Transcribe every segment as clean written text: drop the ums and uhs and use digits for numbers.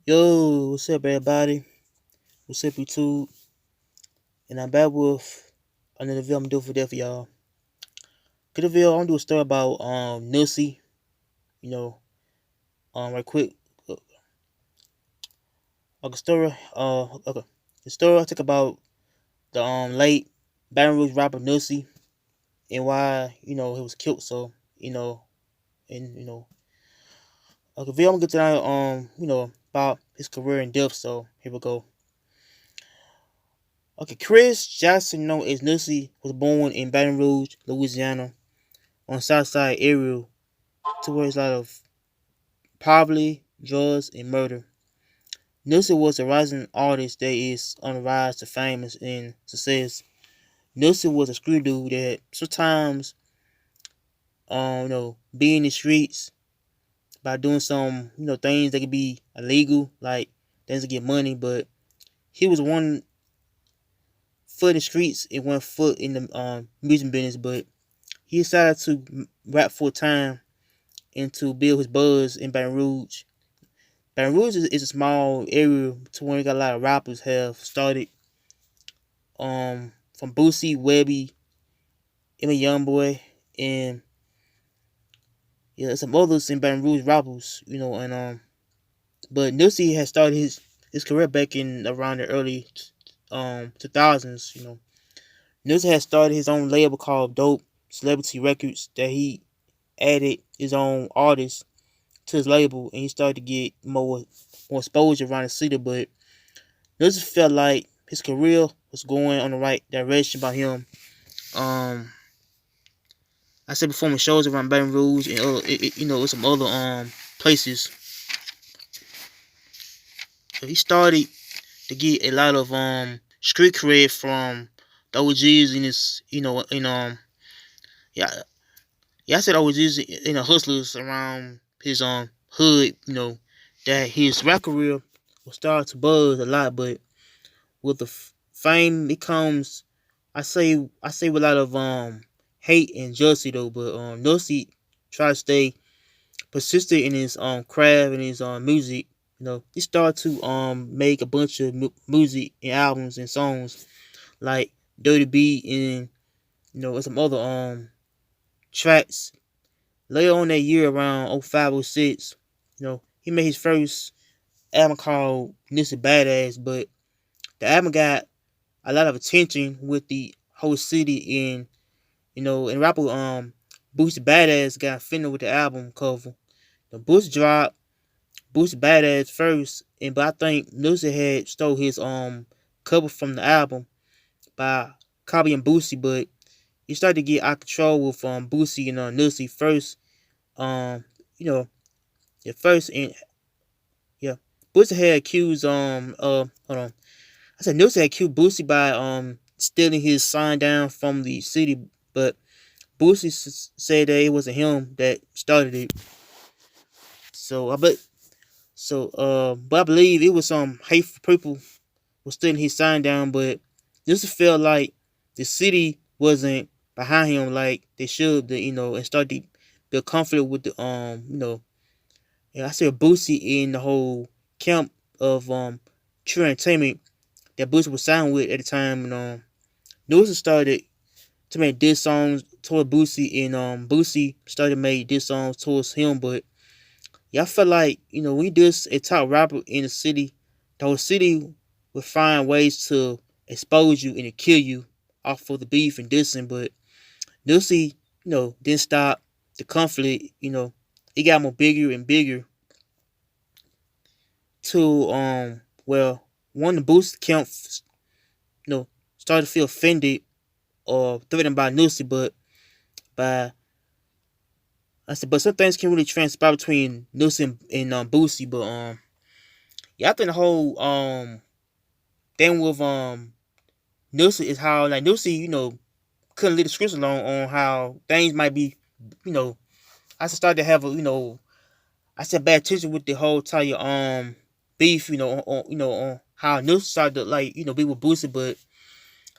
Yo, what's up, everybody? What's up, YouTube? And I'm back with another video I'm doing for that for y'all. Good video. I'm gonna do a story about Nussie. You know, right quick. Uh, okay, story. Okay, the story I talk about the late Baton Rouge rapper Nussie and why he was killed. So and okay, video I'm gonna get tonight. About his career and death. So here we go. Okay, Chris Jackson, known as Nussie, was born in Baton Rouge, Louisiana, on the South Side area towards a lot of poverty, drugs, and murder. Nussie was a rising artist that is on the rise to fame and success. Nussie was a screw dude that sometimes, be in the streets by doing some, things that could be illegal, like things to get money, but he was one foot in the streets and one foot in the music business, but he decided to rap full time and to build his buzz in Baton Rouge. Baton Rouge is a small area to where you got a lot of rappers have started. From Boosie, Webby, Emma Youngboy, and yeah, some others in Baton Rouge rappers, and but Nussie had started his career back in around the early 2000s. Nussie had started his own label called Dope Celebrity Records that he added his own artists to his label, and he started to get more exposure around the city. But Nussie felt like his career was going on the right direction by him. Um, I said performing shows around Baton Rouge and some other places. So he started to get a lot of street cred from the OGs in his in yeah I said OGs hustlers around his hood, that his rap career will start to buzz a lot. But with the fame it comes, I say with a lot of hate and jealousy though. But Nussie try to stay persistent in his craft and his music. He started to make a bunch of music and albums and songs like Dirty Beat and and some other tracks. Later on that year, around 05, 06, he made his first album called Nussie Badass. But the album got a lot of attention with the whole city, and rapper Boosie Badass got offended with the album cover. The Boosie dropped Boosie Badass first, but I think Nussie had stole his cover from the album by copying Boosie. But he started to get out of control with Boosie and Nussie first. Um, you know, at first, and yeah, Boosie had accused hold on, I said Nussie had accused Boosie by stealing his sign down from the city, but Boosie said that it wasn't him that started it. So but I believe it was some hateful people was stealing his sign down, but this felt like the city wasn't behind him like they should, and start to build confident with the and I said Boosie in the whole camp of True Entertainment that Boosie was signed with at the time, and Nussie started to make diss songs toward Boosie, and Boosie started to make diss songs towards him. But yeah, I felt like when you diss a top rapper in the city, the whole city would find ways to expose you and to kill you off of the beef and dissing. But Nussie, didn't stop the conflict. It got more bigger and bigger to well, one of the Boosie camp started to feel offended or threatened by Nussie, but by I said, but some things can really transpire between Nussie and Boosie. But yeah, I think the whole thing with Nussie is how like Nussie, couldn't leave the scripts alone on how things might be, you know. I started to have a, I said bad attention with the whole entire beef, on how Nussie started to like, be with Boosie. But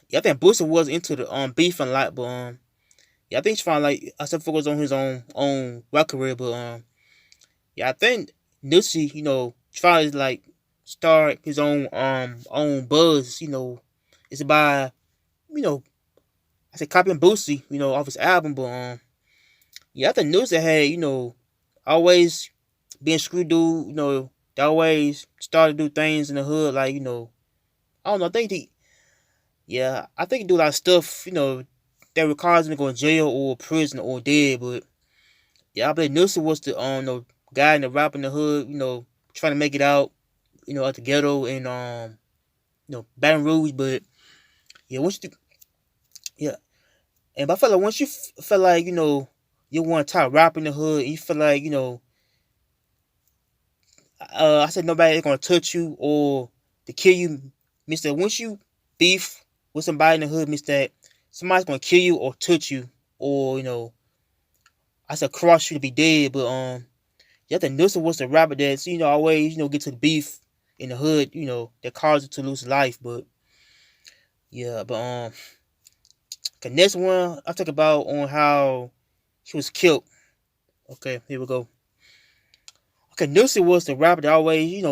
yeah, I think Boosie was into the beef a lot, but yeah, I think he's trying like I said focus on his own rap career, but yeah, I think Nussie, tries to like start his own buzz. It's by you know I said copying Boosie, off his album, but yeah, I think Nussie had always being screw dude. They always started to do things in the hood like I don't know. I think I think he do a lot of stuff. That requires him to go in jail or prison or dead, but yeah, I believe Nussie was the guy in the rap in the hood, trying to make it out, at the ghetto and Baton Rouge. But yeah, yeah, but I feel like once you feel like you want to top rap in the hood, you feel like I said nobody is gonna touch you or to kill you. Means that once you beef with somebody in the hood, means that somebody's gonna kill you or touch you or I said cross you to be dead. But yeah, the Nussie was the rapper that always get to the beef in the hood, that caused it to lose life. But yeah, but the next one I talk about on how he was killed. Okay, here we go. Okay, Nussie was the rapper that always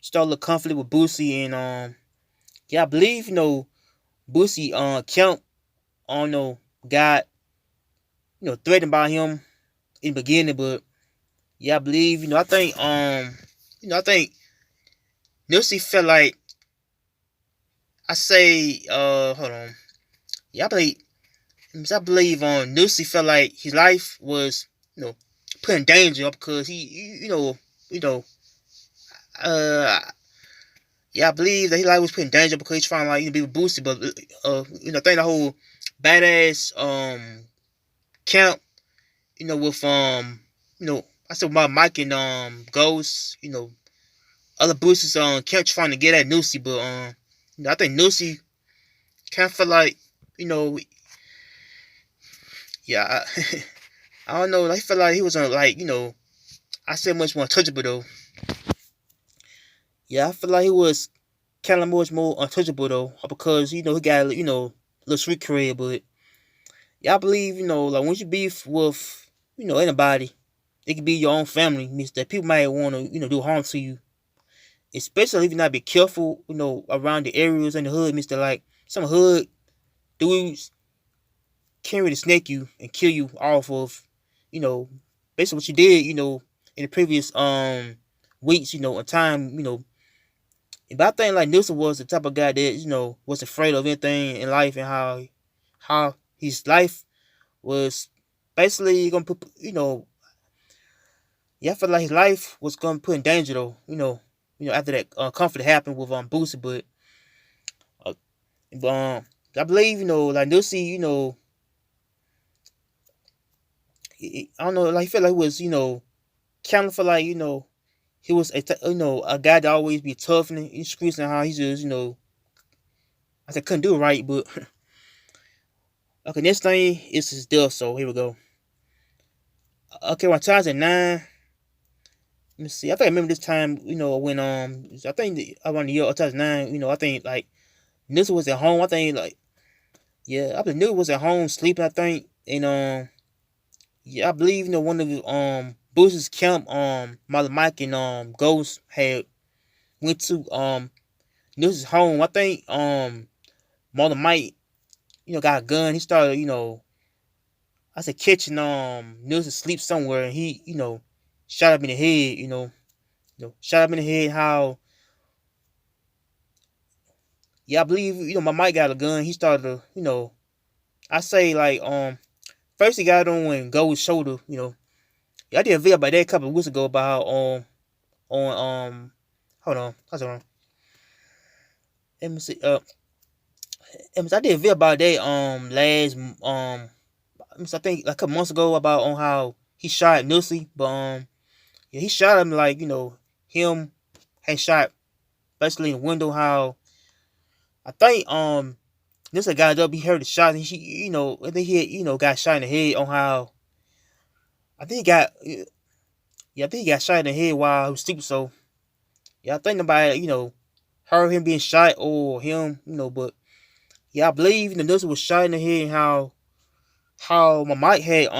start a little conflict with Boosie and yeah, I believe Boosie Kemp got threatened by him in the beginning, but yeah, I believe I think Nipsey felt like I say hold on. Yeah, I believe Nipsey felt like his life was put in danger because he you know uh yeah, I believe that his life was put in danger because he's trying to like be with Boosie, but I think the whole badass camp with I said about Mike and Ghost, other boosters kept trying to get at Nussie, but I think Nussie kind of feel like you know yeah I don't know, I feel like he was on like I said much more untouchable though. Yeah, I feel like he was kind of much more untouchable though because he got little street career, but yeah, I believe like once you beef with anybody, it could be your own family, means that people might want to do harm to you, especially if you not be careful, around the areas in the hood, Mister. Like some hood dudes can really snake you and kill you off of, you know, basically what you did, in the previous weeks, a time, But I think like Nilsson was the type of guy that, was afraid of anything in life and how his life was basically gonna put yeah, I feel like his life was gonna put in danger though, after that conflict happened with Boosie, uh, but I believe like Nipsey, I don't know, like I feel like he was kind of feel like he was a guy that always be tough in the streets and how he just I said couldn't do it right, but okay, next thing is his death. So here we go. Okay, when 2009, let me see. I think I remember this time. When I think around the year 2009. I think like Nipsey was at home. I think like yeah, I believe Nipsey was at home sleeping. I think and yeah, I believe one of the Boosie's camp Mother Mike and Ghost had went to Nipsey's home. I think Mother Mike got a gun. He started I said catching Nipsey sleep somewhere and he shot him in the head. Shot him in the head. How yeah, I believe my Mike got a gun. He started to I say like first he got on Ghost's shoulder. Yeah, I did a video about that a couple of weeks ago about how hold on, hold on. Let me see. I did a video about that last I think like a couple months ago about on how he shot Nussie, but yeah, he shot him like him had shot basically in the window. How I think Nussie got up, he heard the shot, and he I think he had, got shot in the head on how I think he got yeah, I think he got shot in the head while he was sleeping. So yeah, I think nobody heard him being shot or him but yeah, I believe the Nussie was shot in the head. And how my Mike had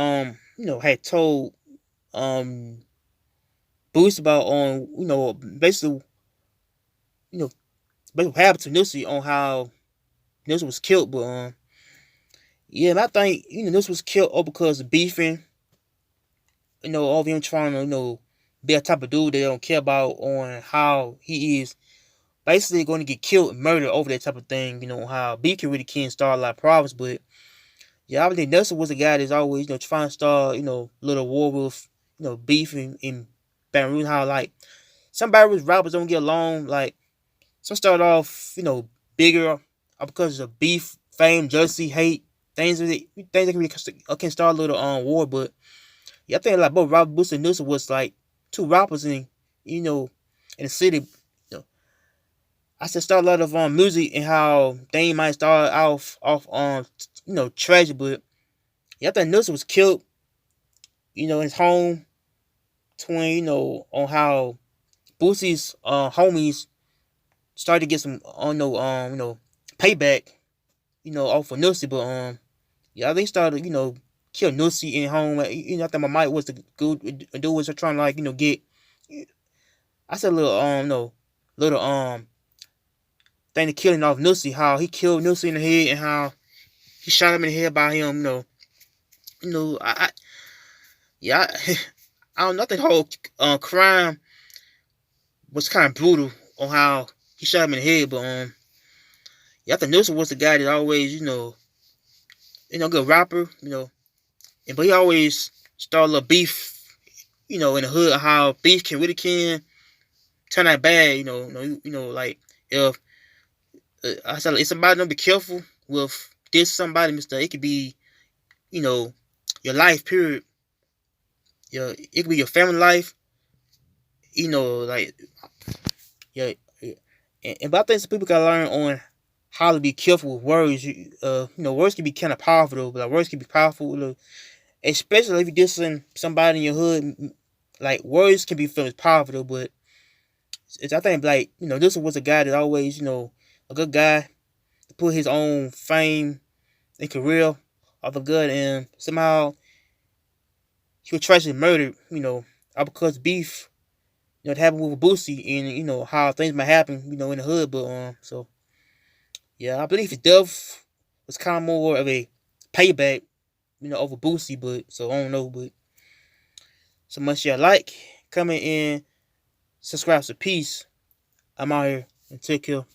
had told Boost about on basically you know, basically what happened to Nussie on how Nussie was killed. But yeah, and I think Nussie was killed all because of beefing. All of him trying to be a type of dude they don't care about on how he is basically going to get killed and murdered over that type of thing. How beef can really can start a lot of problems, but yeah, I think Nelson was a guy that's always trying to start little war with beef in Baton Rouge. How like some Baton Rouge rappers don't get along. Like some start off bigger because of beef, fame, jealousy, hate, things that can start a little war. But yeah, I think like both Robert Boosie and Nussie was like two rappers in the city. I said start a lot of music and how they might start off tragic, but yeah, I think Nussie was killed in his home twin, on how Boosie's homies started to get some payback, off of Nussie, but yeah, they started, kill Nussie in home. Like, I think my mic was the good dude was trying to like, get I said a little little thing to killing off Nussie, how he killed Nussie in the head and how he shot him in the head by him, I yeah, I don't know. I think the whole crime was kind of brutal on how he shot him in the head, but yeah, I think Nussie was the guy that always, good rapper, and but he always started a little beef, in the hood, how beef can turn out bad, like if I said, if somebody don't be careful with this somebody, Mister, it could be, you know, your life period, it could be your family life, like yeah, and but I think some people gotta learn on how to be careful with words. Words can be kind of powerful though, but like, words can be powerful, especially if you're dissing somebody in your hood. Like words can be felt as powerful though, but I think like this was a guy that always a good guy to put his own fame and career off of good, and somehow he was tragically murdered. All because of beef. It happened with Boosie, and how things might happen. In the hood, but so yeah, I believe his death was kind of more of a payback. Over Boosie, but so I don't know, but so much y'all like, comment, and subscribe. So peace. I'm out here and take care.